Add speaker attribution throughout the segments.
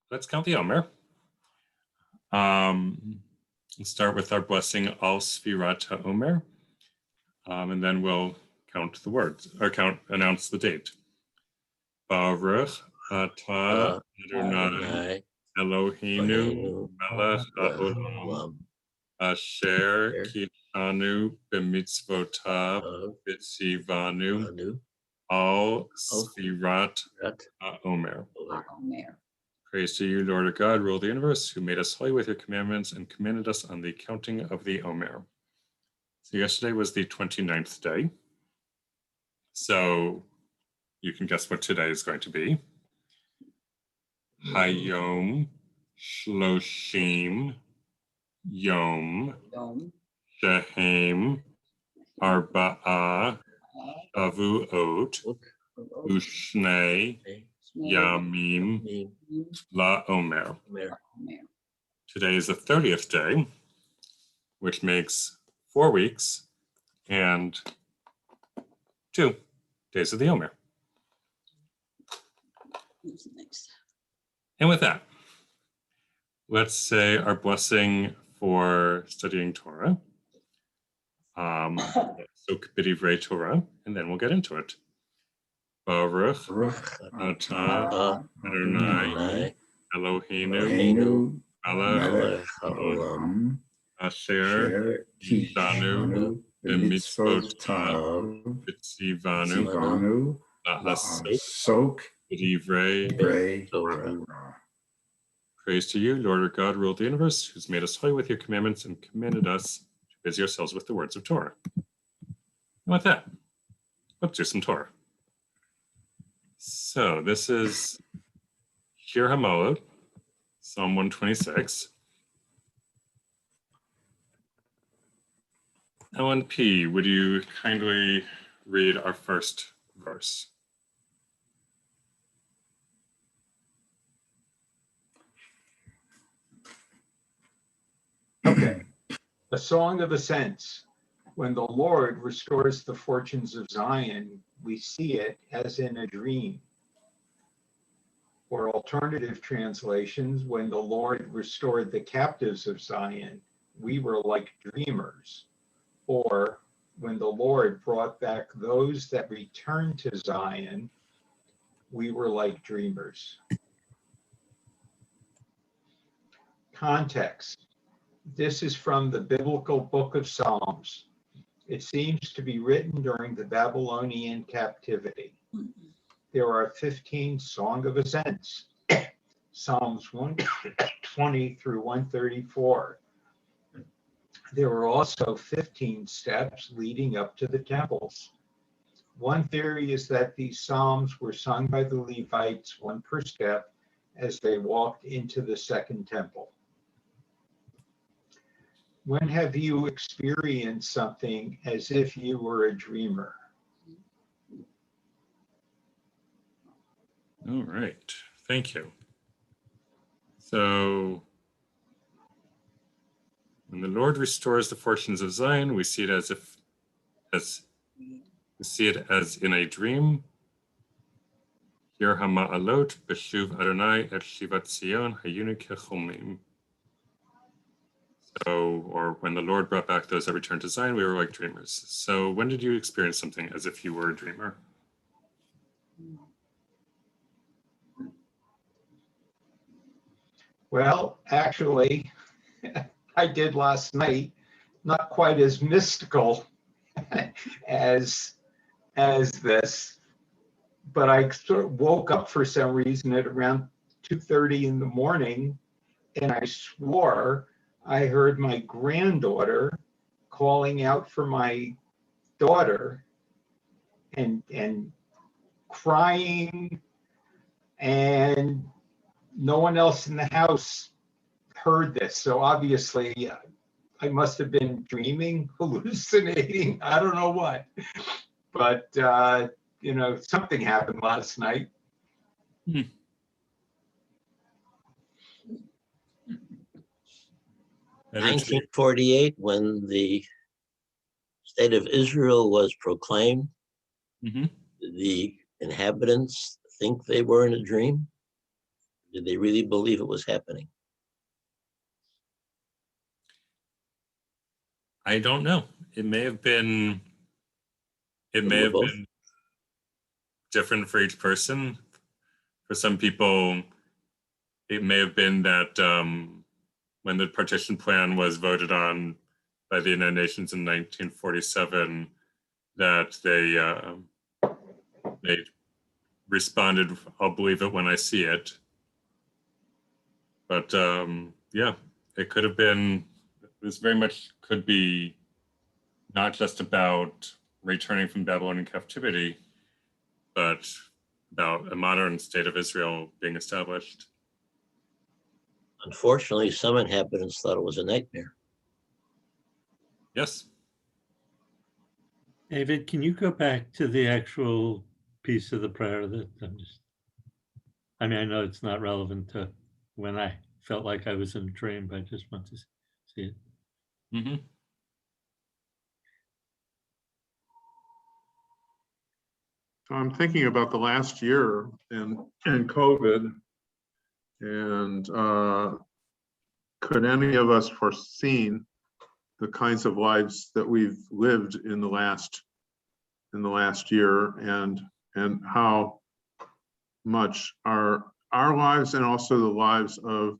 Speaker 1: Let's count the Omer. Let's start with our blessing Al Sfirat HaOmer, and then we'll count the words, or announce the date. Baruch Atah Adonai Eloheinu Melech HaOlam Asher Kitanu B'mitzvotav B'tzivanu Al Sfirat HaOmer. Praise to you, Lord our God, rule the universe, who made us holy with your commandments and commanded us on the counting of the Omer. So yesterday was the 29th day. So you can guess what today is going to be. Hayom Shloshim Yom Shehem Arba'a Shavuot Ushnei Yamim La Omer. Today is the 30th day, which makes 4 weeks and 2 days of the Omer. And with that, let's say our blessing for studying Torah. So B'divrei Torah, and then we'll get into it. Baruch Atah Adonai Eloheinu Melech HaOlam Asher Kitanu B'mitzvotav B'tzivanu La'asok B'divrei Torah. Praise to you, Lord our God, rule the universe, who's made us holy with your commandments and commanded us to busy ourselves with the words of Torah. And with that, let's do some Torah. So this is Shir HaMa'alot, Psalm 126. Ellen P., would you kindly read our first verse?
Speaker 2: Okay. A song of ascents. When the Lord restores the fortunes of Zion, we see it as in a dream. Or alternative translations, when the Lord restored the captives of Zion, we were like dreamers. Or when the Lord brought back those that returned to Zion, we were like dreamers. Context. This is from the biblical book of Psalms. It seems to be written during the Babylonian captivity. There are 15 Song of Ascents, Psalms 120 through 134. There were also 15 steps leading up to the temples. One theory is that these psalms were sung by the Levites, one per step, as they walked into the second temple. When have you experienced something as if you were a dreamer?
Speaker 1: All right, thank you. So, when the Lord restores the fortunes of Zion, we see it as in a dream. Shir HaMa'alot B'shuv Adonai et Shivat Zion Hayunu Kechomim. So, or when the Lord brought back those that returned to Zion, we were like dreamers. So when did you experience something as if you were a dreamer?
Speaker 2: Well, actually, I did last night, not quite as mystical as this, but I sort of woke up for some reason at around 2:30 in the morning, and I swore I heard my granddaughter calling out for my daughter and crying, and no one else in the house heard this. So obviously I must have been dreaming, hallucinating, I don't know what. But, something happened last night.
Speaker 3: 1948, when the state of Israel was proclaimed, the inhabitants think they were in a dream. Did they really believe it was happening?
Speaker 1: I don't know. It may have been. It may have
Speaker 3: Both?
Speaker 1: been different for each person. For some people, it may have been that when the partition plan was voted on by the United Nations in 1947, that they responded, "I'll believe it when I see it." But yeah, it could have been. This very much could be not just about returning from Babylonian captivity, but about a modern state of Israel being established.
Speaker 3: Unfortunately, some inhabitants thought it was a nightmare.
Speaker 1: Yes.
Speaker 4: David, can you go back to the actual piece of the prayer that I mean, I know it's not relevant to when I felt like I was in a dream, but I just want to see it.
Speaker 1: Mm-hmm.
Speaker 5: So I'm thinking about the last year and COVID, and could any of us foreseen the kinds of lives that we've lived in the last year, and how much our lives and also the lives of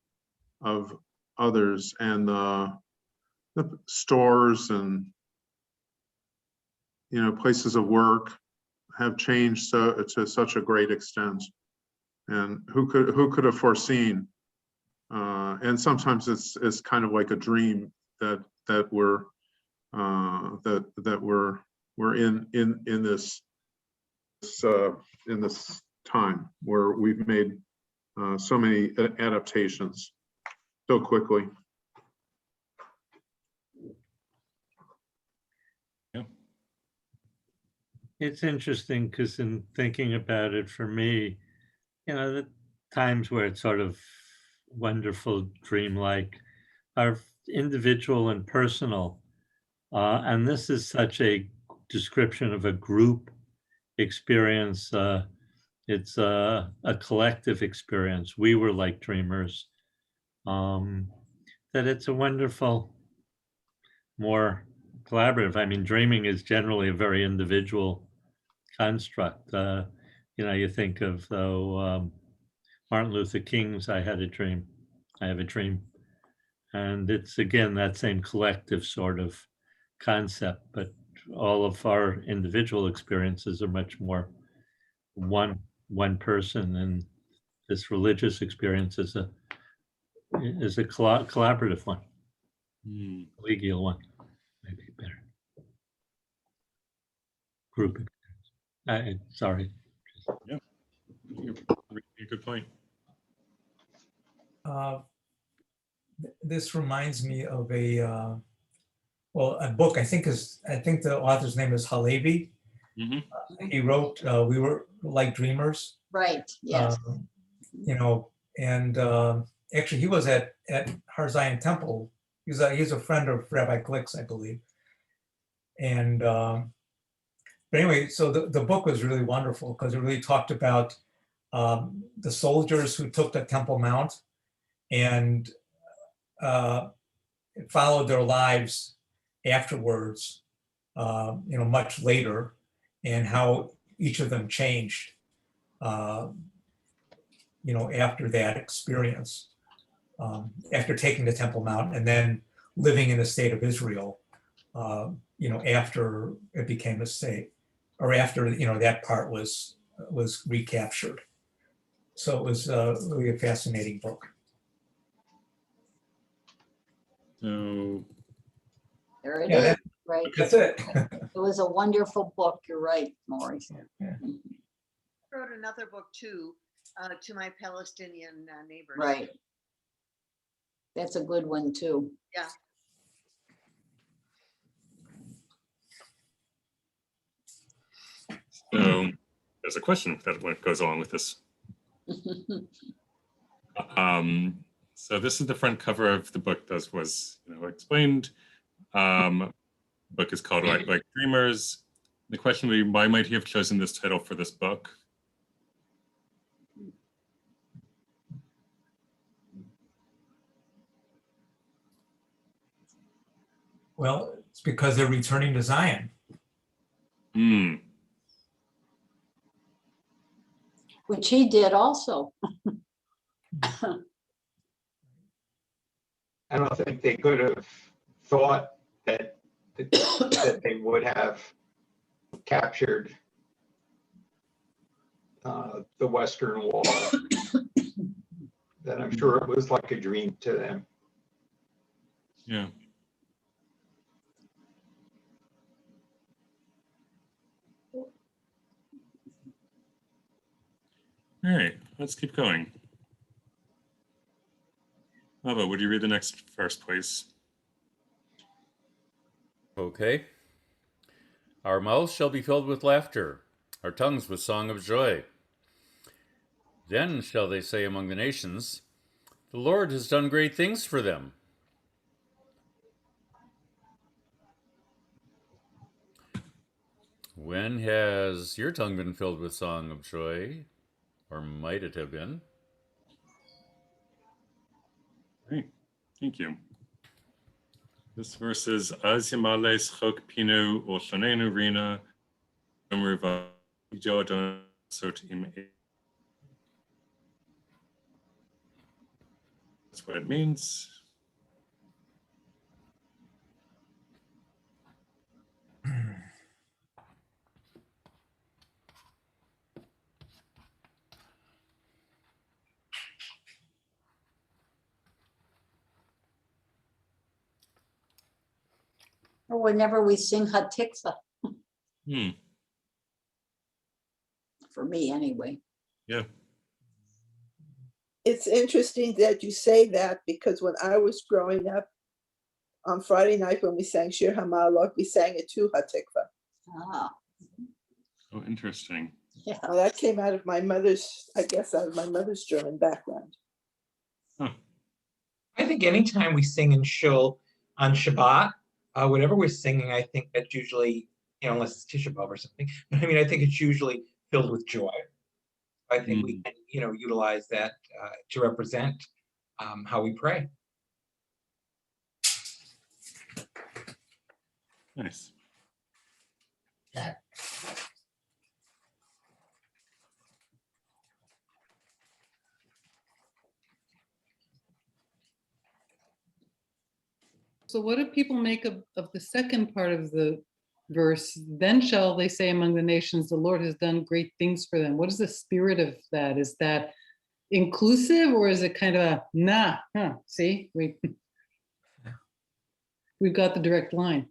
Speaker 5: others, and the stores and places of work have changed to such a great extent, and who could have foreseen? And sometimes it's kind of like a dream that we're in this time where we've made so many adaptations so quickly.
Speaker 4: It's interesting because in thinking about it, for me, the times where it's sort of wonderful, dreamlike, are individual and personal. And this is such a description of a group experience. It's a collective experience. We were like dreamers. That it's a wonderful, more collaborative. I mean, dreaming is generally a very individual construct. You think of Martin Luther King's "I had a dream, I have a dream," and it's again that same collective sort of concept. But all of our individual experiences are much more one person, and this religious experience is a collaborative one, collegial one, maybe better. Group experience. Sorry.
Speaker 1: Yeah. Good point.
Speaker 6: This reminds me of a book. I think the author's name is Halevi.
Speaker 1: Mm-hmm.
Speaker 6: He wrote "We Were Like Dreamers."
Speaker 7: Right. Yes.
Speaker 6: And actually, he was at Har Zion Temple. He's a friend of Rabbi Glick's, I believe. And but anyway, so the book was really wonderful because it really talked about the soldiers who took the Temple Mount and followed their lives afterwards, much later, and how each of them changed, after that experience, after taking the Temple Mount and then living in the state of Israel, after it became a state, or after, that part was recaptured. So it was really a fascinating book.
Speaker 1: So
Speaker 7: There it
Speaker 6: Yeah,
Speaker 7: is. Right.
Speaker 6: That's it.
Speaker 7: It was a wonderful book. You're right, Maurice.
Speaker 6: Yeah.
Speaker 8: I wrote another book too, to my Palestinian neighbors.
Speaker 7: Right. That's a good one too.
Speaker 8: Yeah.
Speaker 1: So there's a question that goes along with this. So this is the front cover of the book that was explained. Book is called Like Dreamers. The question would be, why might he have chosen this title for this book?
Speaker 6: Well, it's because they're returning to Zion.
Speaker 1: Hmm.
Speaker 7: Which he did also.
Speaker 2: I don't think they could have thought that they would have captured the Western Wall. Then I'm sure it was like a dream to them.
Speaker 1: Yeah. All right, let's keep going. Lava, would you read the next verse, please?
Speaker 9: Okay. Our mouths shall be filled with laughter, our tongues with song of joy. Then shall they say among the nations, the Lord has done great things for them. When has your tongue been filled with song of joy? Or might it have been?
Speaker 1: Great, thank you. This verse is Az Yamales Chok Pinu Olshanenu Rina Umriva Jordan Sotim. That's what it means.
Speaker 7: Or whenever we sing Hatikva,
Speaker 1: Hmm.
Speaker 7: for me anyway.
Speaker 1: Yeah.
Speaker 10: It's interesting that you say that because when I was growing up, on Friday night when we sang Shir HaMa'alot, we sang it too, Hatikva.
Speaker 7: Ah,
Speaker 1: Oh, interesting.
Speaker 7: yeah.
Speaker 10: Now that came out of my mother's, I guess, out of my mother's German background.
Speaker 1: Huh.
Speaker 11: I think anytime we sing in Shul on Shabbat, whatever we're singing, I think that's usually, unless it's Tisha B'Av or something, but I mean, I think it's usually filled with joy. I think we can, utilize that to represent how we pray.
Speaker 1: Nice.
Speaker 12: So what do people make of the second part of the verse? Then shall they say among the nations, the Lord has done great things for them. What is the spirit of that? Is that inclusive or is it kind of a nah? Huh? See, we've got the direct line.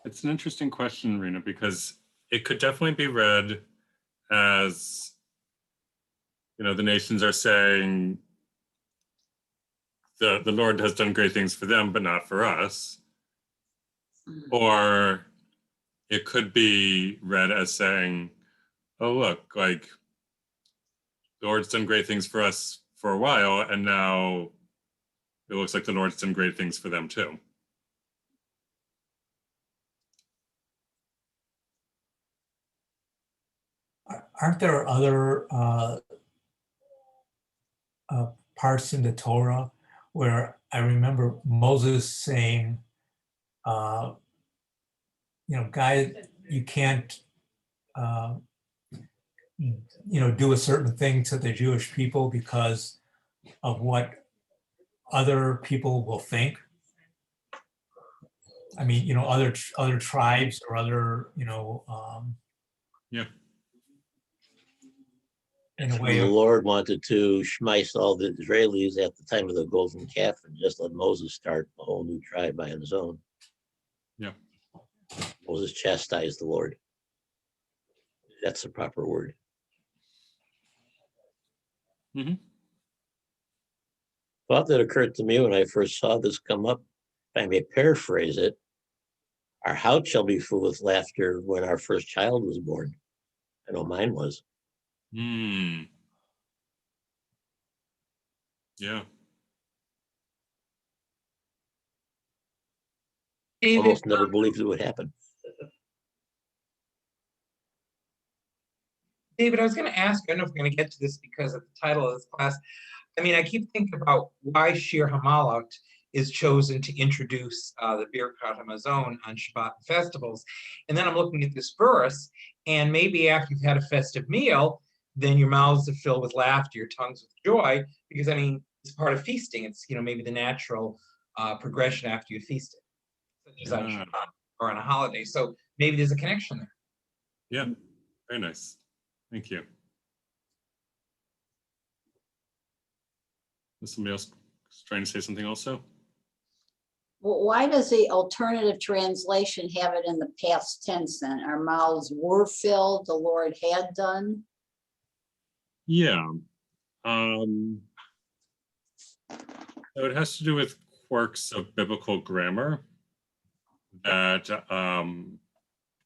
Speaker 1: It's an interesting question, Rena, because it could definitely be read as, the nations are saying the Lord has done great things for them, but not for us. Or it could be read as saying, oh, look, like the Lord's done great things for us for a while, and now it looks like the Lord's done great things for them too.
Speaker 6: Aren't there other parts in the Torah where I remember Moses saying, God, you can't, do a certain thing to the Jewish people because of what other people will think. I mean, other tribes or other,
Speaker 1: Yeah.
Speaker 6: in a
Speaker 3: The
Speaker 6: way of,
Speaker 3: Lord wanted to schmeiss all the Israelis at the time of the golden calf and just let Moses start a whole new tribe by his own.
Speaker 1: Yeah.
Speaker 3: Moses chastised the Lord. That's the proper word.
Speaker 1: Mm-hmm.
Speaker 3: Thought that occurred to me when I first saw this come up, if I may paraphrase it, our house shall be full with laughter when our first child was born. I know mine was.
Speaker 1: Hmm. Yeah.
Speaker 3: Almost never believed it would happen.
Speaker 11: David, I was going to ask, I don't know if we're going to get to this because of the title of this class. I mean, I keep thinking about why Shir HaMa'alot is chosen to introduce the Birkat HaMazon on Shabbat and festivals. And then I'm looking at this verse, and maybe after you've had a festive meal, then your mouths are filled with laughter, your tongues with joy, because I mean, it's part of feasting. It's, maybe the natural progression after you feasted, such as on Shabbat or on a holiday. So maybe there's a connection there.
Speaker 1: Yeah, very nice. Thank you. Is somebody else trying to say something also?
Speaker 7: Well, why does the alternative translation have it in the past tense then? Our mouths were filled, the Lord had done.
Speaker 1: Yeah. So it has to do with quirks of biblical grammar that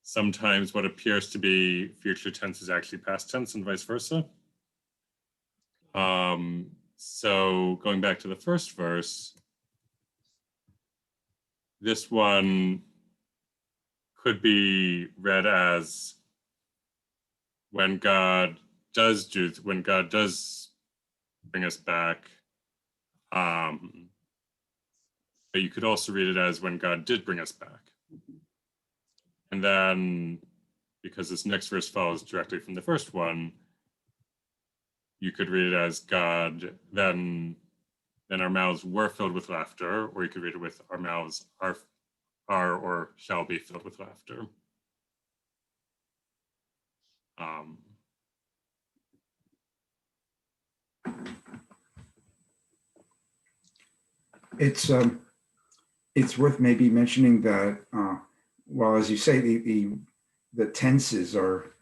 Speaker 1: sometimes what appears to be future tense is actually past tense and vice versa. So going back to the first verse, this one could be read as when God does bring us back. But you could also read it as when God did bring us back. And then, because this next verse follows directly from the first one, you could read it as God, then our mouths were filled with laughter, or you could read it with our mouths are or shall be filled with laughter.
Speaker 13: It's worth maybe mentioning that, well, as you say, the tenses are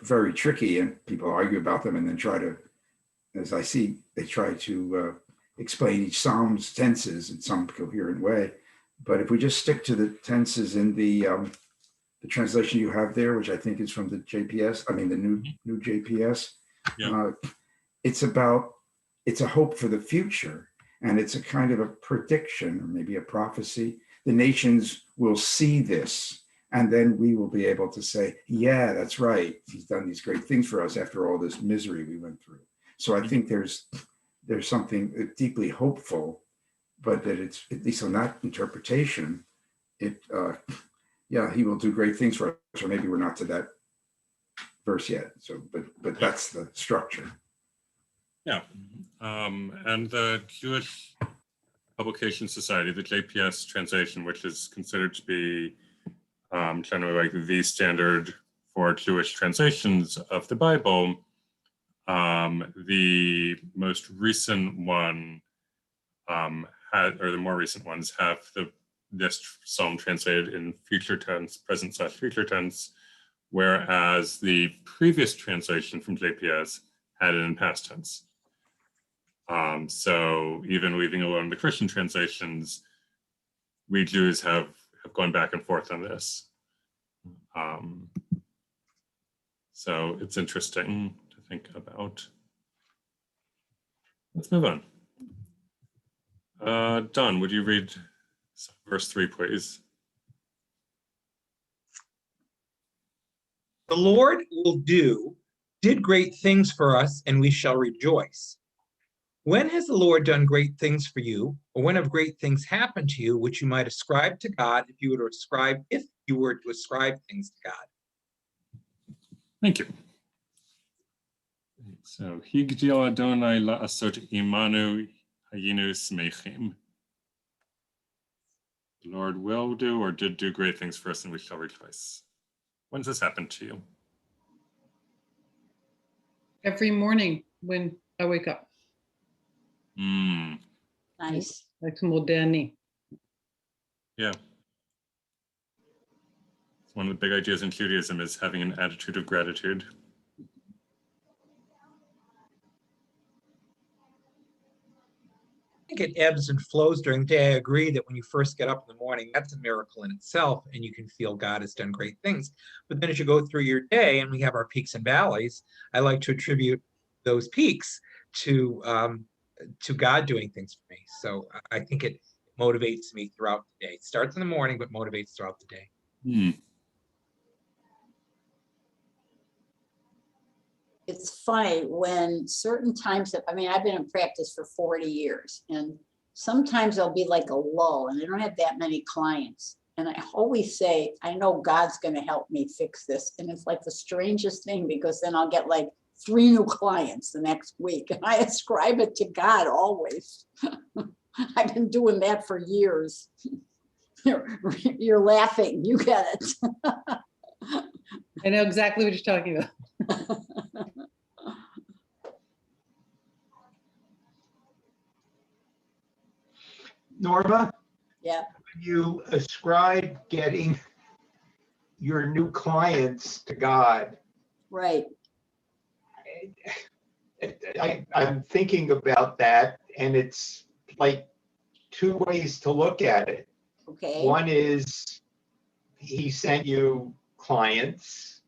Speaker 13: very tricky, and people argue about them, and then try to, as I see, they try to explain each psalm's tenses in some coherent way. But if we just stick to the tenses in the translation you have there, which I think is from the JPS, I mean the new JPS, it's a hope for the future, and it's a kind of a prediction or maybe a prophecy. The nations will see this, and then we will be able to say, yeah, that's right. He's done these great things for us after all this misery we went through. So I think there's something deeply hopeful, but that it's, at least on that interpretation, he will do great things for us, or maybe we're not to that verse yet. So, but that's the structure.
Speaker 1: Yeah, and the Jewish Publication Society, the JPS translation, which is considered to be generally like the standard for Jewish translations of the Bible, the most recent one the more recent ones have this psalm translated in future tense, present/future tense, whereas the previous translation from JPS had it in past tense. So even leaving alone the Christian translations, we Jews have gone back and forth on this. So it's interesting to think about. Let's move on. Don, would you read verse 3, please?
Speaker 11: The Lord did great things for us, and we shall rejoice. When has the Lord done great things for you, or when have great things happened to you, which you might ascribe to God if you were to ascribe things to God?
Speaker 1: Thank you. So, Higdil Adonai la'asot imanu hayinu smechim. The Lord will do or did do great things for us, and we shall rejoice. When's this happened to you?
Speaker 12: Every morning when I wake up.
Speaker 7: Nice.
Speaker 12: Like moderni.
Speaker 1: Yeah. One of the big ideas in Judaism is having an attitude of gratitude.
Speaker 11: I think it ebbs and flows during the day. I agree that when you first get up in the morning, that's a miracle in itself, and you can feel God has done great things. But then as you go through your day, and we have our peaks and valleys, I like to attribute those peaks to God doing things for me. So I think it motivates me throughout the day. It starts in the morning, but motivates throughout the day.
Speaker 7: it's funny when certain times, I mean, I've been in practice for 40 years, and sometimes there'll be like a lull and I don't have that many clients. And I always say, I know God's going to help me fix this. And it's like the strangest thing, because then I'll get like 3 new clients the next week. And I ascribe it to God always. I've been doing that for years. You're laughing. You get it.
Speaker 12: I know exactly what you're talking about.
Speaker 2: Norma,
Speaker 7: Yeah.
Speaker 2: you ascribe getting your new clients to God.
Speaker 7: Right.
Speaker 2: I'm thinking about that, and it's like 2 ways to look at it.
Speaker 7: Okay.
Speaker 2: One is he sent you clients,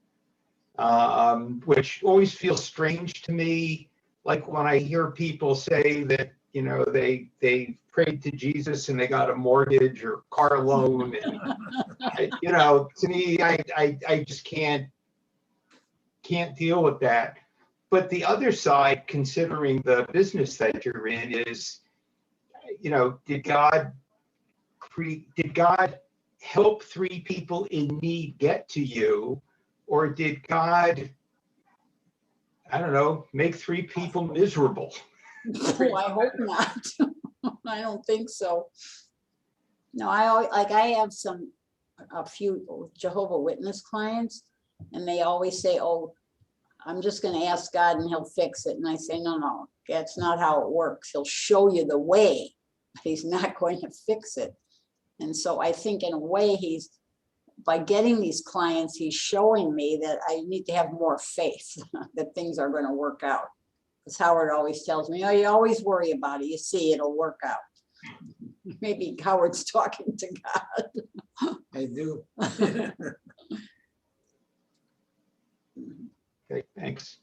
Speaker 2: which always feels strange to me. Like when I hear people say that, you know, they prayed to Jesus and they got a mortgage or car loan, and you know, to me, I just can't deal with that. But the other side, considering the business that you're in, is, you know, did God help 3 people in need get to you, or did God, I don't know, make 3 people miserable?
Speaker 7: Oh, I hope not. I don't think so. No, I always, like, I have a few Jehovah Witness clients, and they always say, oh, I'm just going to ask God and he'll fix it. And I say, no, that's not how it works. He'll show you the way, but he's not going to fix it. And so I think in a way, by getting these clients, he's showing me that I need to have more faith that things are going to work out. Because Howard always tells me, oh, you always worry about it. You see, it'll work out. Maybe Howard's talking to God.
Speaker 6: I do.
Speaker 2: Okay, thanks.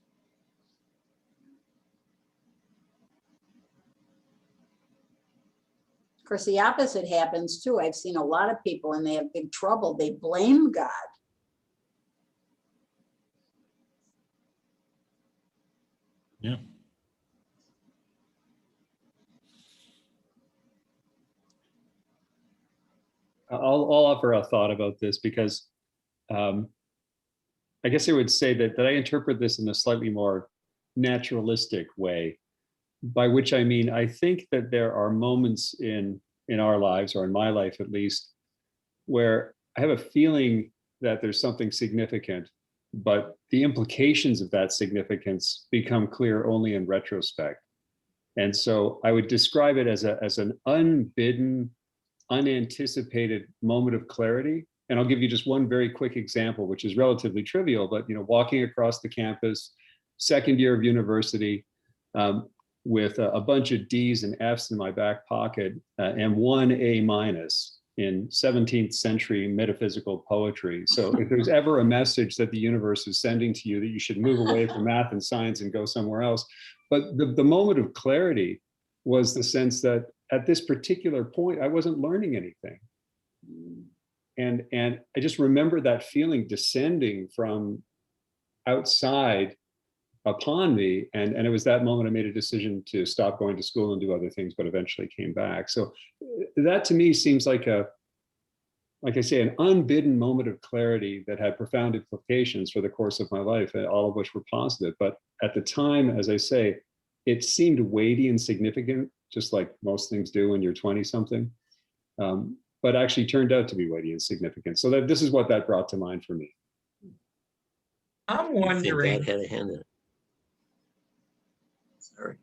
Speaker 7: Of course, the opposite happens too. I've seen a lot of people and they have big trouble. They blame God.
Speaker 1: Yeah.
Speaker 14: I'll offer a thought about this, because I guess I would say that I interpret this in a slightly more naturalistic way, by which I mean, I think that there are moments in our lives, or in my life at least, where I have a feeling that there's something significant, but the implications of that significance become clear only in retrospect. And so I would describe it as an unbidden, unanticipated moment of clarity. And I'll give you just one very quick example, which is relatively trivial, but, you know, walking across the campus, second year of university, with a bunch of D's and F's in my back pocket, and 1 A- in 17th century metaphysical poetry. So if there's ever a message that the universe is sending to you that you should move away from math and science and go somewhere else. But the moment of clarity was the sense that at this particular point, I wasn't learning anything. And I just remember that feeling descending from outside upon me. And it was that moment I made a decision to stop going to school and do other things, but eventually came back. So that to me seems like like I say, an unbidden moment of clarity that had profound implications for the course of my life, all of which were positive. But at the time, as I say, it seemed weighty and significant, just like most things do when you're 20 something, but actually turned out to be weighty and significant. So this is what that brought to mind for me.
Speaker 11: I'm
Speaker 3: I think
Speaker 11: wondering.
Speaker 3: God had a hand in it.
Speaker 11: Sorry.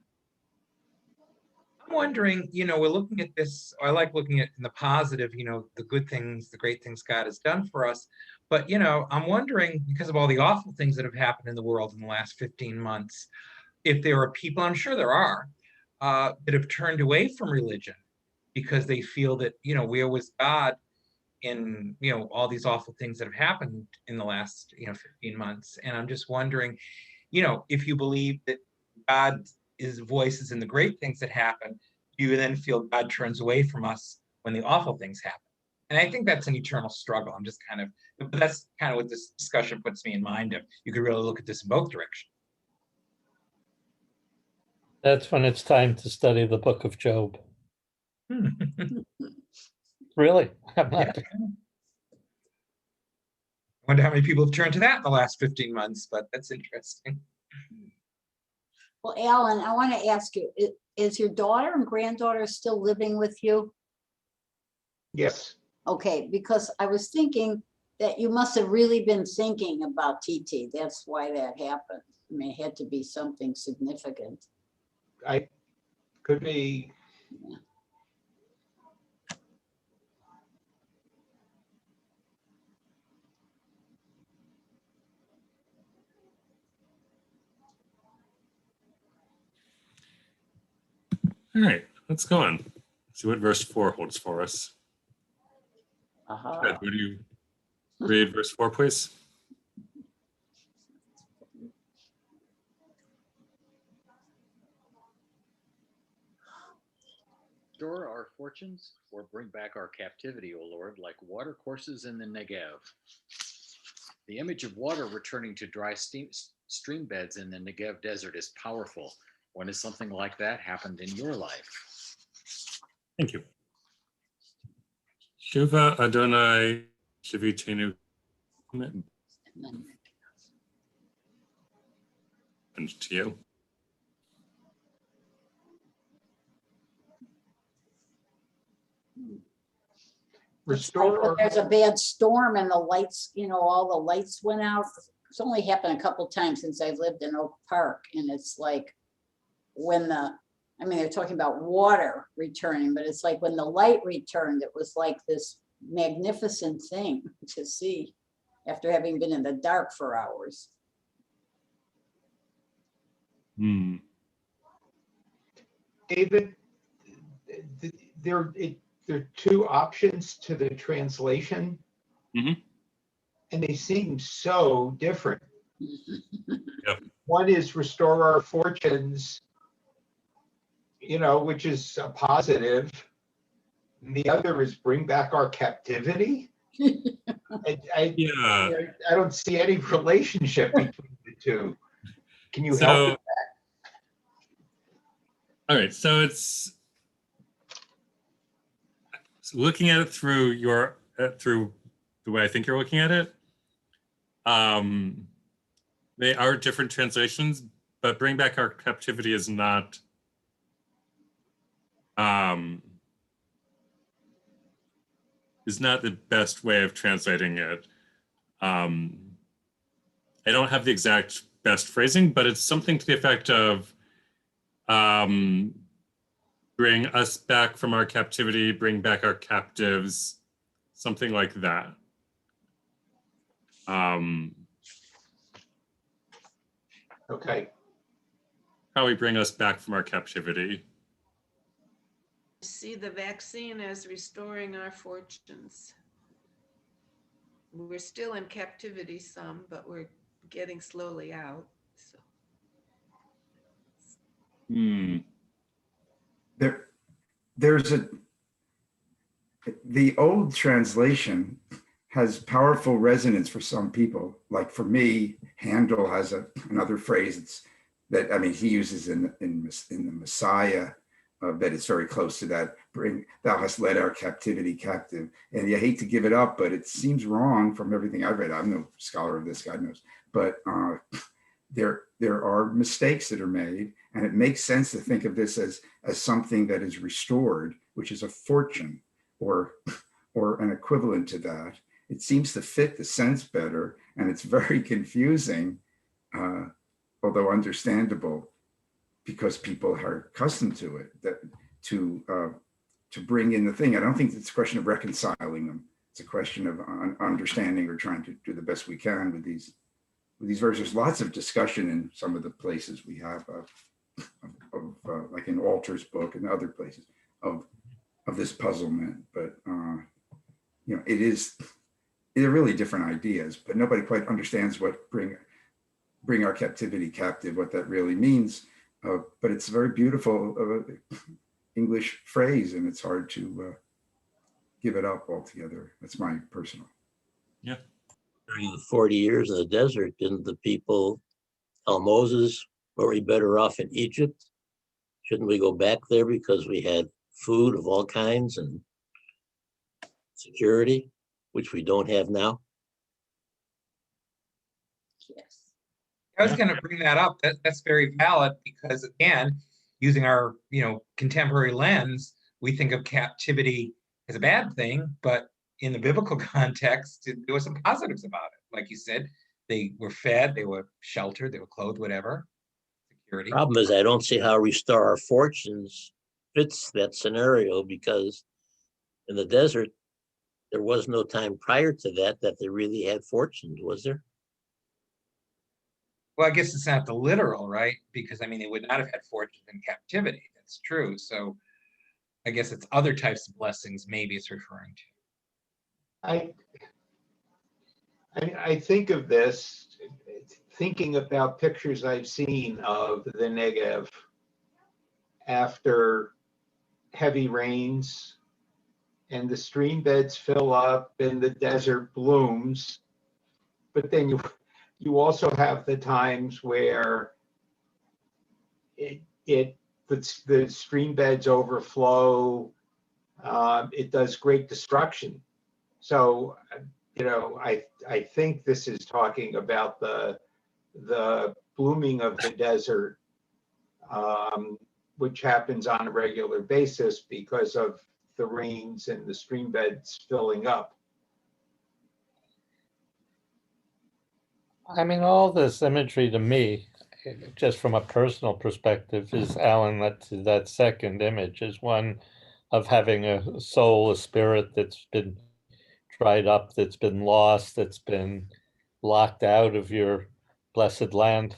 Speaker 11: I'm wondering, you know, we're looking at this, I like looking at in the positive, you know, the good things, the great things God has done for us. But, you know, I'm wondering, because of all the awful things that have happened in the world in the last 15 months, if there are people, I'm sure there are, that have turned away from religion because they feel that, you know, where was God in, you know, all these awful things that have happened in the last, you know, 15 months. And I'm just wondering, you know, if you believe that God's voice is in the great things that happen, do you then feel God turns away from us when the awful things happen? And I think that's an eternal struggle. I'm just but that's kind of what this discussion puts me in mind of. You could really look at this in both directions.
Speaker 4: That's when it's time to study the book of Job. Really? I'm not.
Speaker 11: Wonder how many people have turned to that in the last 15 months, but that's interesting.
Speaker 7: Well, Alan, I want to ask you, is your daughter and granddaughter still living with you?
Speaker 2: Yes.
Speaker 7: Okay, because I was thinking that you must have really been thinking about TT. That's why that happened. I mean, it had to be something significant.
Speaker 2: I could be.
Speaker 1: All right, let's go on. See what verse 4 holds for us. Ted, would you read verse 4, please?
Speaker 15: Restore our fortunes or bring back our captivity, O Lord, like water courses in the Negev. The image of water returning to dry stream beds in the Negev desert is powerful. When has something like that happened in your life?
Speaker 1: Thank you. Shuva Adonai Shivitenu. And to you.
Speaker 2: Restore.
Speaker 7: There's a bad storm and the lights, all the lights went out. It's only happened a couple times since I've lived in Oak Park. And it's like when they're talking about water returning, but it's like when the light returned, it was like this magnificent thing to see after having been in the dark for hours.
Speaker 2: David, there are two options to the translation, and they seem so different.
Speaker 1: Yep.
Speaker 2: One is restore our fortunes, which is a positive. And the other is bring back our captivity. I don't see any relationship between the two. Can you help with that?
Speaker 1: All right, so it's looking at it through through the way I think you're looking at it. They are different translations, but bring back our captivity is not the best way of translating it. I don't have the exact best phrasing, but it's something to the effect of bring us back from our captivity, bring back our captives, something like that.
Speaker 2: Okay.
Speaker 1: How we bring us back from our captivity.
Speaker 16: See the vaccine as restoring our fortunes. We're still in captivity some, but we're getting slowly out. So.
Speaker 13: The old translation has powerful resonance for some people. Like for me, Handel has another phrase he uses in the Messiah, but it's very close to that. Thou hast led our captivity captive. And you hate to give it up, but it seems wrong from everything I've read. I'm no scholar of this, God knows. But there are mistakes that are made, and it makes sense to think of this as something that is restored, which is a fortune or an equivalent to that. It seems to fit the sense better, and it's very confusing, although understandable, because people are accustomed to it, to bring in the thing. I don't think it's a question of reconciling them. It's a question of understanding or trying to do the best we can with these verses. There's lots of discussion in some of the places we have like in Alter's book and other places of this puzzlement, but they're really different ideas, but nobody quite understands what bring our captivity captive, what that really means. But it's a very beautiful English phrase, and it's hard to give it up altogether. That's my personal.
Speaker 1: Yeah.
Speaker 3: During the 40 years in the desert, didn't the people tell Moses, were we better off in Egypt? Shouldn't we go back there because we had food of all kinds and security, which we don't have now?
Speaker 7: Yes.
Speaker 11: I was going to bring that up. That's very valid because again, using our contemporary lens, we think of captivity as a bad thing, but in the biblical context, there were some positives about it. Like you said, they were fed, they were sheltered, they were clothed, whatever. Security.
Speaker 3: Problem is, I don't see how restore our fortunes fits that scenario, because in the desert, there was no time prior to that they really had fortunes, was there?
Speaker 11: Well, I guess it's not the literal, right? Because I mean, they would not have had fortunes in captivity. That's true. So I guess it's other types of blessings maybe it's referring to.
Speaker 2: I think of this, thinking about pictures I've seen of the Negev after heavy rains and the stream beds fill up and the desert blooms. But then you also have the times where the stream beds overflow. It does great destruction. So, I think this is talking about the blooming of the desert, which happens on a regular basis because of the rains and the stream beds filling up.
Speaker 4: I mean, all this imagery to me, just from a personal perspective, is Alan, that second image is one of having a soul, a spirit that's been dried up, that's been lost, that's been locked out of your blessed land,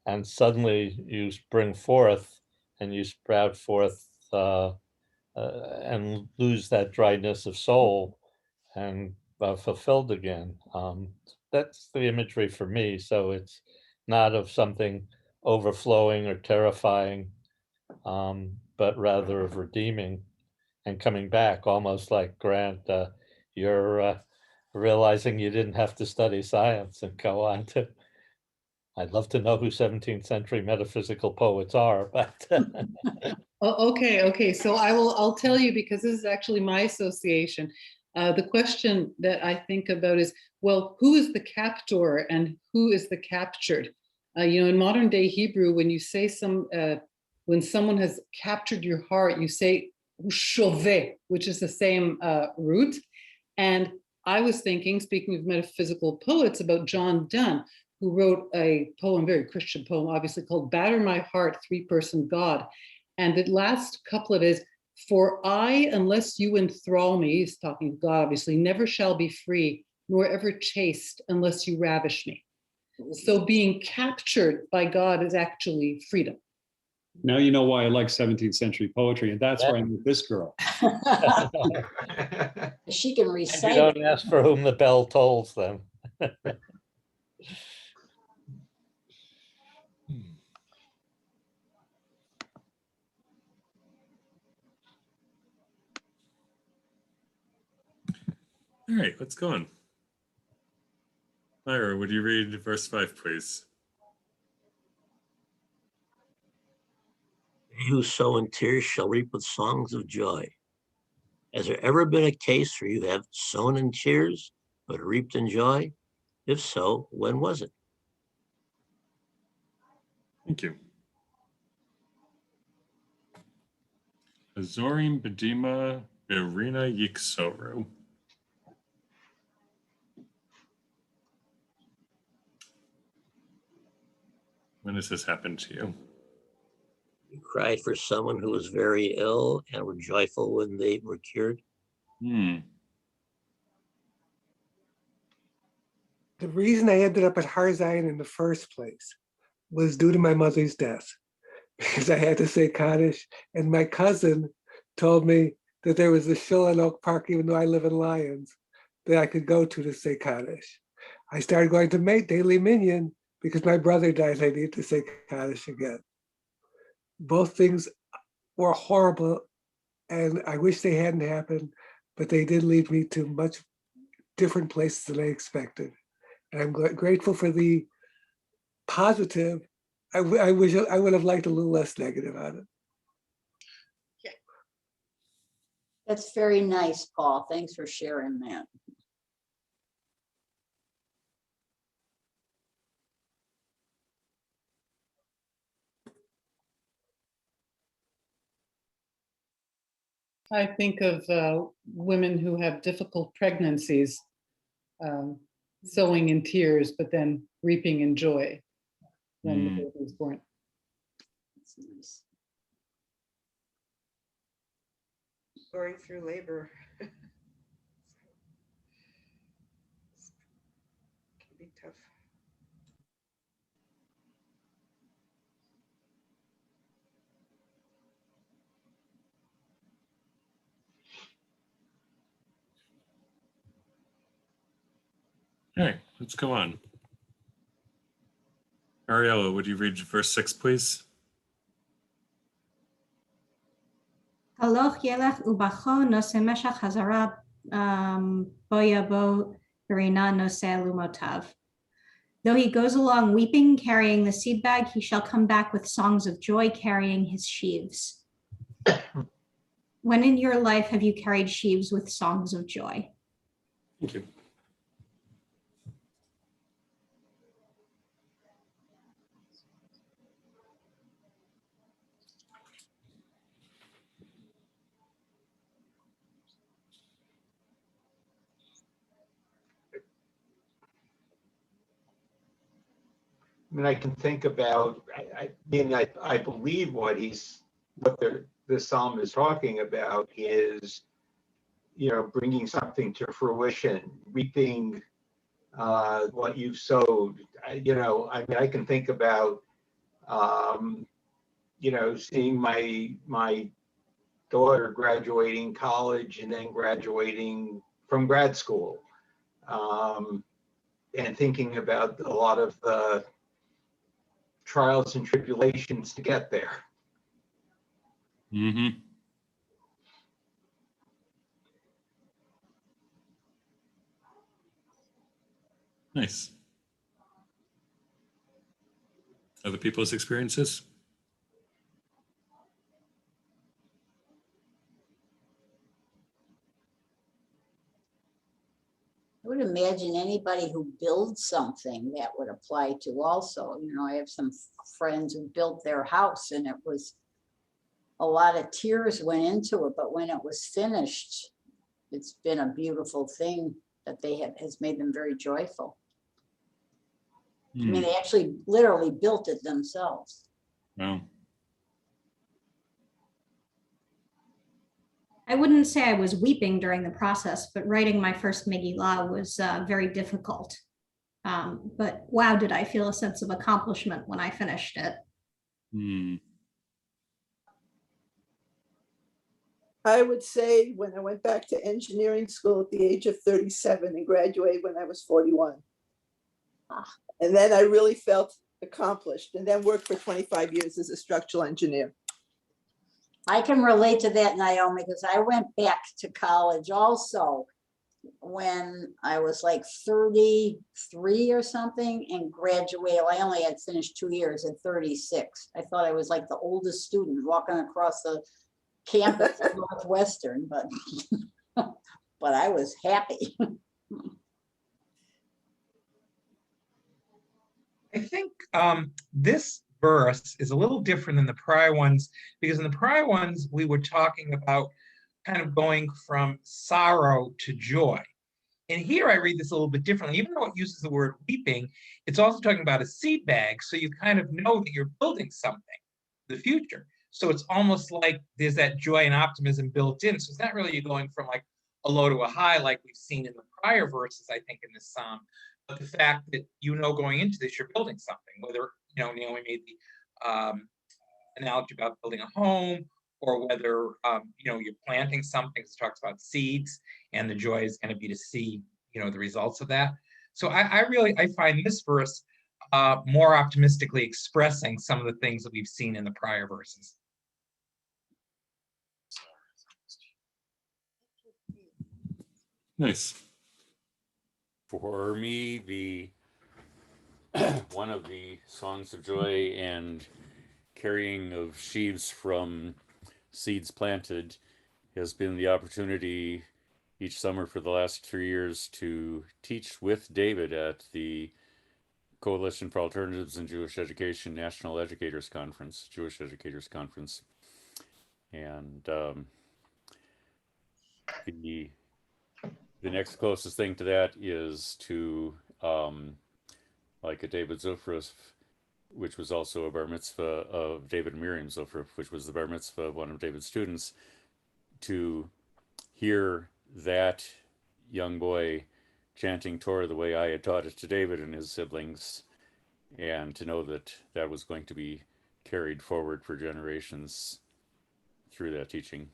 Speaker 4: and suddenly you spring forth and you sprout forth and lose that dryness of soul and fulfilled again. That's the imagery for me. So it's not of something overflowing or terrifying, but rather of redeeming and coming back, almost like Grant, you're realizing you didn't have to study science and go on to, I'd love to know who 17th century metaphysical poets are, but.
Speaker 12: Okay. So I'll tell you, because this is actually my association. The question that I think about is, well, who is the captor and who is the captured? In modern day Hebrew, when you say when someone has captured your heart, you say shove, which is the same root. And I was thinking, speaking of metaphysical poets, about John Donne, who wrote a poem, very Christian poem, obviously, called Batter My Heart, Three-Person God. And the last couplet is, for I, unless you enthrall me, he's talking to God, obviously, never shall be free, nor ever chaste unless you ravish me. So being captured by God is actually freedom.
Speaker 14: Now you know why I like 17th century poetry, and that's why I met this girl.
Speaker 7: She can recite.
Speaker 4: You don't ask for whom the bell tolls then.
Speaker 1: All right, let's go on. Myra, would you read verse 5, please?
Speaker 3: They who sow in tears shall reap with songs of joy. Has there ever been a case where you have sown in tears but reaped in joy? If so, when was it?
Speaker 1: Thank you. Azorim bedima berina yiksoru. When has this happened to you?
Speaker 3: You cried for someone who was very ill and were joyful when they were cured.
Speaker 17: The reason I ended up at Har Zion in the first place was due to my mother's death, because I had to say Kaddish, and my cousin told me that there was a shul in Oak Park, even though I live in Lyons, that I could go to say Kaddish. I started going to daily minyan because my brother died. I needed to say Kaddish again. Both things were horrible, and I wish they hadn't happened, but they did lead me to much different places than I expected. And I'm grateful for the positive. I wish I would have liked a little less negative on it.
Speaker 7: That's very nice, Paul. Thanks for sharing that.
Speaker 12: I think of women who have difficult pregnancies, sowing in tears, but then reaping in joy when the baby is born.
Speaker 7: That's nice.
Speaker 16: Going through labor. Can be tough.
Speaker 1: All right, let's go on. Ariella, would you read verse 6, please?
Speaker 18: Haloch yelech ubacho nose meshach hazara boyabo verina nose lumotav. Though he goes along weeping, carrying the seed bag, he shall come back with songs of joy, carrying his sheaves. When in your life have you carried sheaves with songs of joy?
Speaker 1: Thank you.
Speaker 2: I mean, I can think about, I believe what the psalm is talking about is, bringing something to fruition, reaping what you've sowed. I mean, I can think about, seeing my daughter graduating college and then graduating from grad school, and thinking about a lot of the trials and tribulations to get there.
Speaker 1: Mm-hmm. Nice. Other people's experiences?
Speaker 7: I would imagine anybody who builds something that would apply to also. I have some friends who built their house and it was a lot of tears went into it, but when it was finished, it's been a beautiful thing that has made them very joyful. I mean, they actually literally built it themselves.
Speaker 1: Wow.
Speaker 18: I wouldn't say I was weeping during the process, but writing my first Megillah was very difficult. But wow, did I feel a sense of accomplishment when I finished it.
Speaker 10: I would say when I went back to engineering school at the age of 37 and graduated when I was 41. And then I really felt accomplished and then worked for 25 years as a structural engineer.
Speaker 7: I can relate to that, Naomi, because I went back to college also when I was like 33 or something and graduated. I only had finished 2 years at 36. I thought I was like the oldest student walking across the campus at Northwestern, but but I was happy.
Speaker 11: I think this verse is a little different than the prior ones, because in the prior ones, we were talking about kind of going from sorrow to joy. And here I read this a little bit differently. Even though it uses the word weeping, it's also talking about a seed bag. So you kind of know that you're building something in the future. So it's almost like there's that joy and optimism built in. So it's not really going from like a low to a high like we've seen in the prior verses, I think, in this psalm. But the fact that going into this, you're building something, whether, Naomi made the analogy about building a home, or whether, you're planting something. It talks about seeds, and the joy is going to be to see, the results of that. So I find this verse more optimistically expressing some of the things that we've seen in the prior verses.
Speaker 1: Nice.
Speaker 9: For me, the one of the songs of joy and carrying of sheaves from seeds planted has been the opportunity each summer for the last 3 years to teach with David at the Coalition for Alternatives in Jewish Education National Educators Conference, Jewish Educators Conference. And the next closest thing to that is to like a David Zofruf, which was also a bar mitzvah of David and Miriam Zofruf, which was the bar mitzvah of one of David's students, to hear that young boy chanting Torah the way I had taught it to David and his siblings, and to know that that was going to be carried forward for generations through that teaching.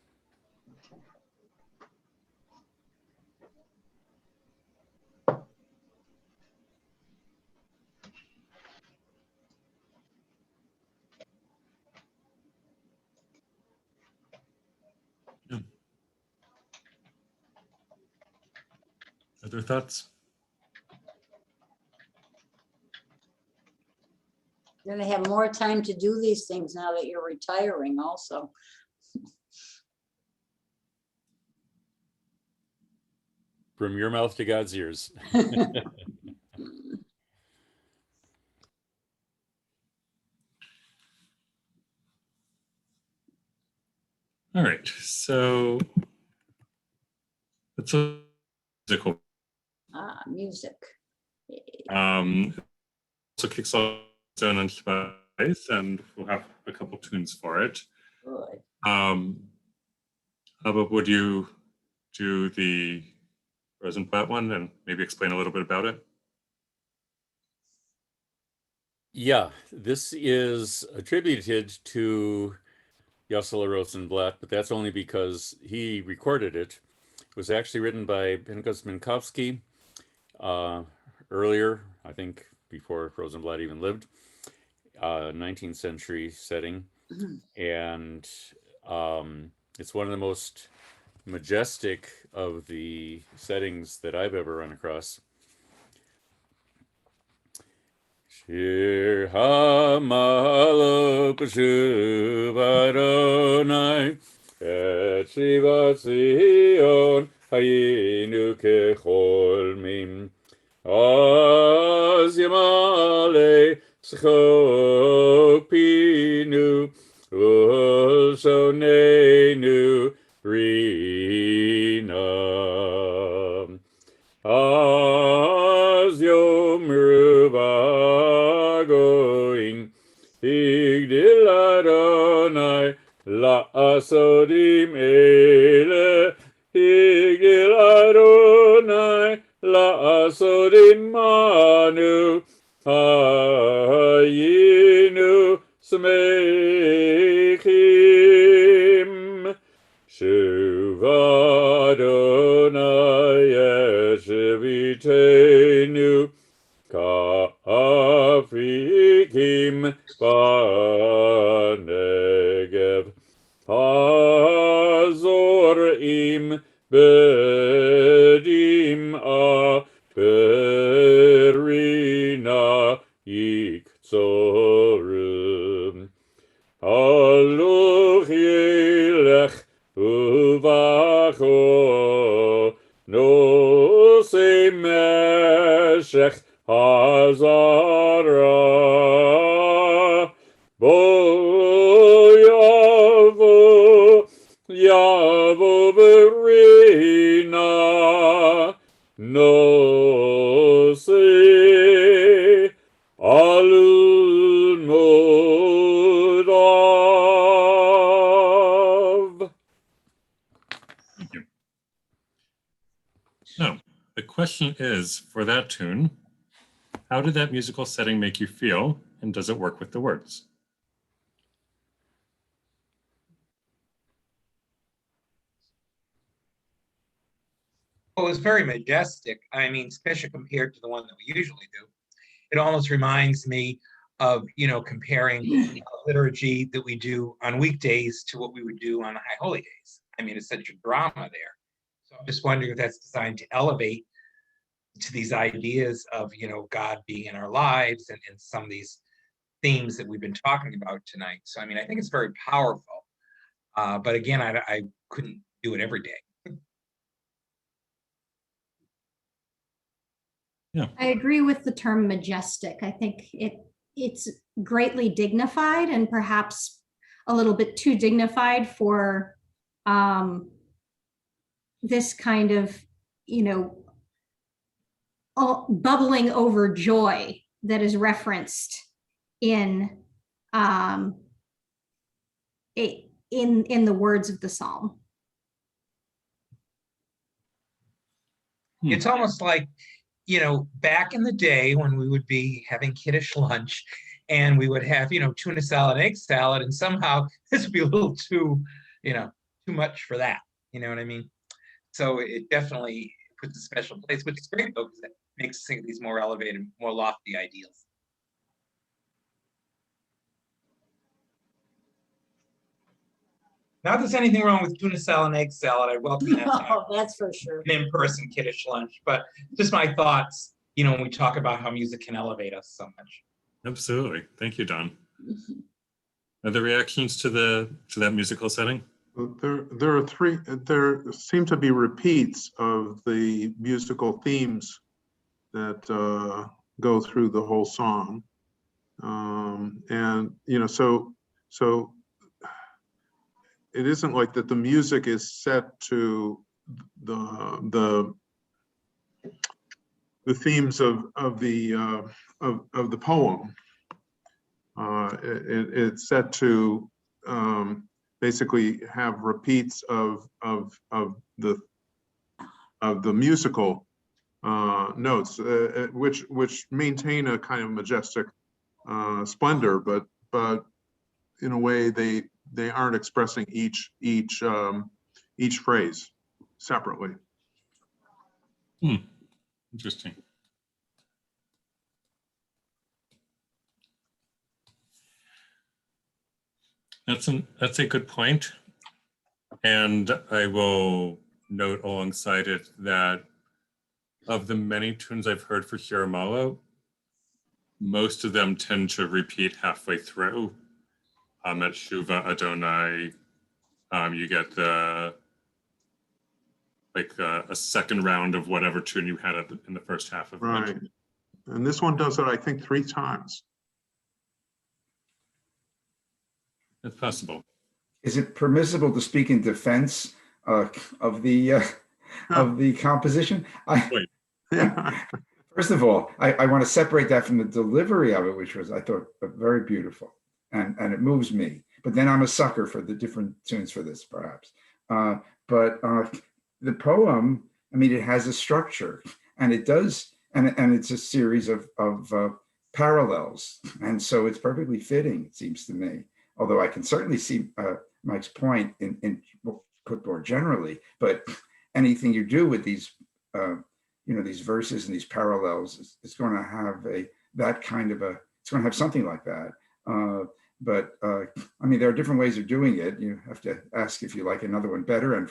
Speaker 1: Other thoughts?
Speaker 7: You're gonna have more time to do these things now that you're retiring also.
Speaker 9: From your mouth to God's ears.
Speaker 1: All right, so let's look at musical.
Speaker 7: Music.
Speaker 1: So kicks off Zone on Shabbat, and we'll have a couple tunes for it.
Speaker 7: Good.
Speaker 1: But would you do the Rosenblatt one and maybe explain a little bit about it?
Speaker 9: Yeah, this is attributed to Yossele Rosenblatt, but that's only because he recorded it. It was actually written by Pinchas Minkowski earlier, I think before Rosenblatt even lived, 19th century setting. And it's one of the most majestic of the settings that I've ever run across. Shir HaMa'alot b'shuv Adonai et shivat Zion hayinu kecholmim az yamale tzchok pinu u'shonenu rina az yomru v'goin higdil Adonai la'asodim ele higdil Adonai la'asodim manu hayinu smechim shuv Adonai yeshvitenu ka'afikim ba'negev hazorim bedim'a berina yikzorim haluch yilech uvacho nosei meshech hazara bo yavo berina nosei alul modav.
Speaker 1: Thank you. Now, the question is, for that tune, how did that musical setting make you feel, and does it work with the words?
Speaker 11: Well, it was very majestic. I mean, especially compared to the one that we usually do. It almost reminds me of, comparing liturgy that we do on weekdays to what we would do on High Holy Days. I mean, it's such a drama there. So I'm just wondering if that's designed to elevate to these ideas of, God being in our lives and some of these themes that we've been talking about tonight. So, I mean, I think it's very powerful. But again, I couldn't do it every day.
Speaker 18: I agree with the term majestic. I think it's greatly dignified and perhaps a little bit too dignified for this kind of, bubbling over joy that is referenced in in the words of the psalm.
Speaker 11: It's almost like, back in the day when we would be having kiddish lunch and we would have, tuna salad, egg salad, and somehow this would be a little too, too much for that. You know what I mean? So it definitely puts a special place, which is great though, because it makes us think of these more elevated, more lofty ideals. Not that there's anything wrong with tuna salad and egg salad. I welcome that.
Speaker 7: Oh, that's for sure.
Speaker 11: An in-person kiddish lunch, but just my thoughts, when we talk about how music can elevate us so much.
Speaker 1: Absolutely. Thank you, Don. Are there reactions to that musical setting?
Speaker 5: There are three. There seem to be repeats of the musical themes that go through the whole song, and so it isn't like that. The music is set to the themes of the poem. It's set to basically have repeats of the musical notes, which maintain a kind of majestic splendor, but in a way they aren't expressing each phrase separately.
Speaker 1: Interesting. That's a good point. And I will note alongside it that of the many tunes I've heard for Shir HaMa'alot, most of them tend to repeat halfway through. At Shuva Adonai, you get a second round of whatever tune you had in the first half of
Speaker 5: right.
Speaker 1: it.
Speaker 5: And this one does it, I think, 3 times.
Speaker 1: It's possible.
Speaker 13: Is it permissible to speak in defense of the composition? First of all, I want to separate that from the delivery of it, which was, I thought, very beautiful, and it moves me. But then I'm a sucker for the different tunes for this, perhaps. But the poem, I mean, it has a structure, and it does, and it's a series of parallels, and so it's perfectly fitting, it seems to me. Although I can certainly see Mike's point in put more generally, but anything you do with these, these verses and these parallels, it's going to have it's going to have something like that. But I mean, there are different ways of doing it. You have to ask if you like another one better, and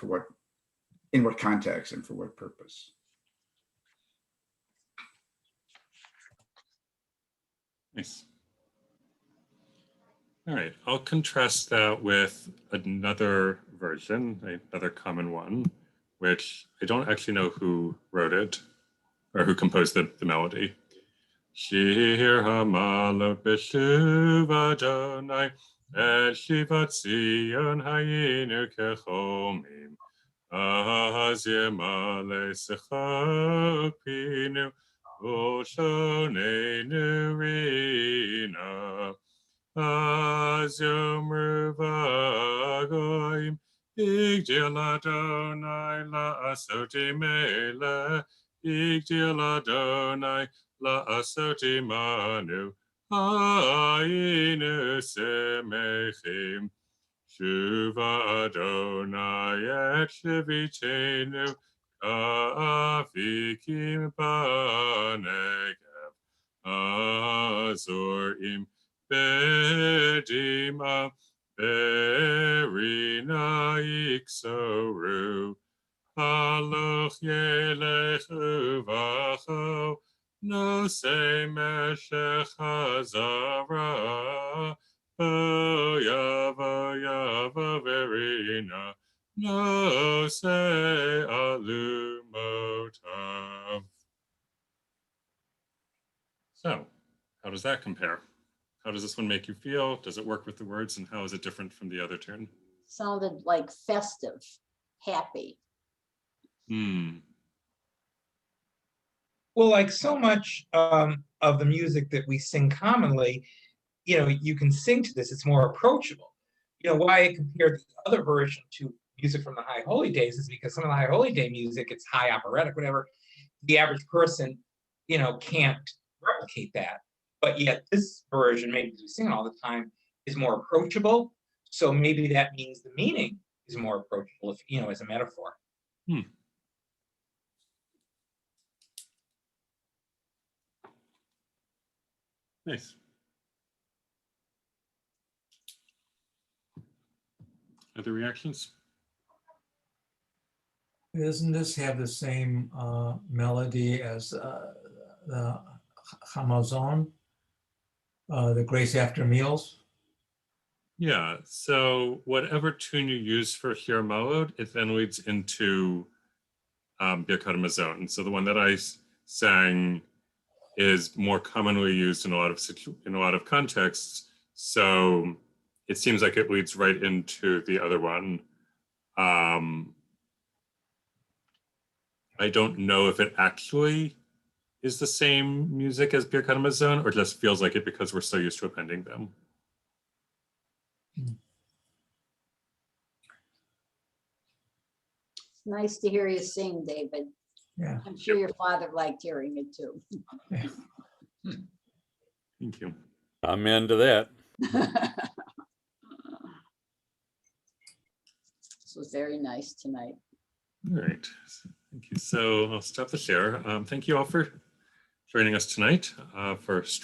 Speaker 13: in what context and for what purpose.
Speaker 1: Nice. All right, I'll contrast that with another version, another common one, which I don't actually know who wrote it or who composed the melody. Shir HaMa'alot b'shuv Adonai et shivat Zion hayinu kechomim az yemale sechak pinu v'shonenu rina. Az yomru v'agoyim igdil Adonai la'asoti melech igdil Adonai la'asoti manu hayinu semechim shuva Adonai et shevitenu ka'afikim ba'negev azorim Bedima berina iksoru Haloch yelech uvacho nose meshech hazara Yava verina No se alumotav. So, how does that compare? How does this one make you feel? Does it work with the words, and how is it different from the other tune?
Speaker 7: Sounded like festive, happy.
Speaker 11: Well, like so much of the music that we sing commonly, you can sing to this, it's more approachable. Why I compared the other version to music from the High Holy Days is because some of the High Holy Day music, it's high operatic, whatever. The average person, can't replicate that. But yet this version, maybe because we sing it all the time, is more approachable. So maybe that means the meaning is more approachable, if, as a metaphor.
Speaker 1: Nice. Other reactions?
Speaker 6: Doesn't this have the same melody as the Hamazon, the Grace After Meals?
Speaker 1: Yeah, so whatever tune you use for Shir HaMa'alot, it then leads into Birkat Hamazon. So the one that I sang is more commonly used in a lot of contexts. So it seems like it leads right into the other one. I don't know if it actually is the same music as Birkat Hamazon, or just feels like it because we're so used to appending them.
Speaker 7: It's nice to hear you sing, David.
Speaker 6: Yeah.
Speaker 7: I'm sure your father liked hearing it too.
Speaker 1: Thank you.
Speaker 9: Amen to that.
Speaker 7: This was very nice tonight.
Speaker 1: All right. Thank you. So I'll stop the share. Thank you all for joining us tonight for stream.